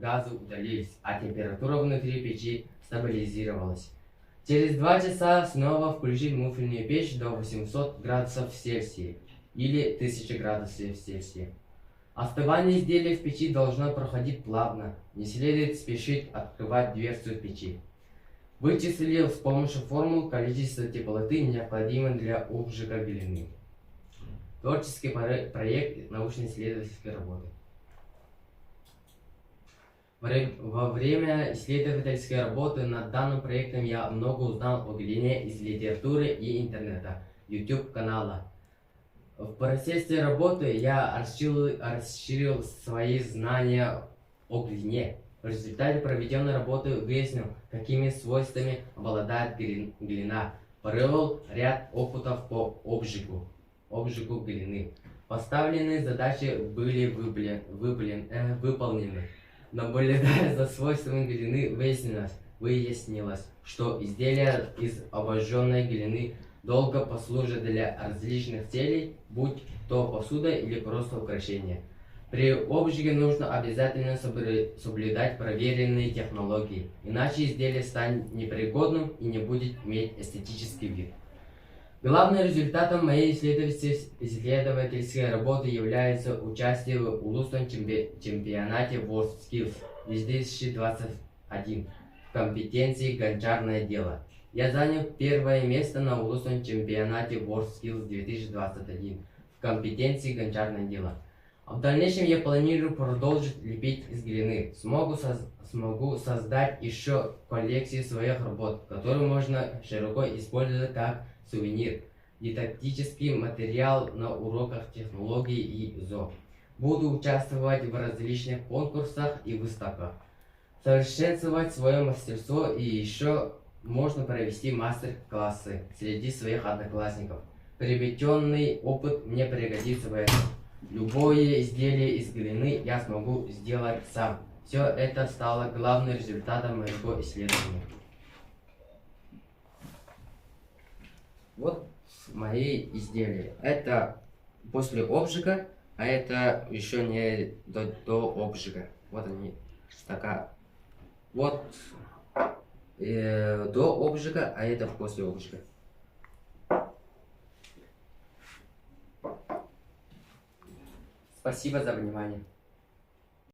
газы удалились, а температура внутри печи стабилизировалась. Через 2 часа снова включить муфельную печь до 800 градусов Цельсия или 1000 градусов Цельсия. Остывание изделия в печи должно проходить плавно, не следует спешить открывать дверцу печи. Вычислил с помощью формул количество теплоты, необходимое для обжига глины. Творческий проект научно-исследовательской работы. Во время исследовательской работы над данным проектом я много узнал о глине из литературы и интернета, YouTube канала. В процессе работы я расширил свои знания о глине. В результате проведенной работы выяснил, какими свойствами обладает глина. Провел ряд опытов по обжигу глины. Поставленные задачи были выполнены. Наблюдая за свойствами глины, выяснилось, что изделия из обожженной глины долго послужат для различных целей, будь то посуда или просто украшение. При обжиге нужно обязательно соблюдать проверенные технологии, иначе изделие станет непригодным и не будет иметь эстетический вид. Главным результатом моей исследовательской работы является участие в улусном чемпионате WorldSkills 2021 в компетенции «Гончарное дело». Я занял первое место на улусном чемпионате WorldSkills 2021 в компетенции «Гончарное дело». В дальнейшем я планирую продолжить лепить из глины. Смогу создать еще коллекцию своих работ, которые можно широко использовать как сувенир, дидактический материал на уроках технологий и ЗО. Буду участвовать в различных конкурсах и выставках, совершенствовать свое мастерство, и еще можно провести мастер-классы среди своих одноклассников. Приобретенный опыт мне пригодится в этом. Любое изделие из глины я смогу сделать сам. Все это стало главным результатом моего исследования. Вот мои изделия. Это после обжига, а это еще не до обжига. Вот они. Такая. Вот до обжига, а это после обжига. Спасибо за внимание.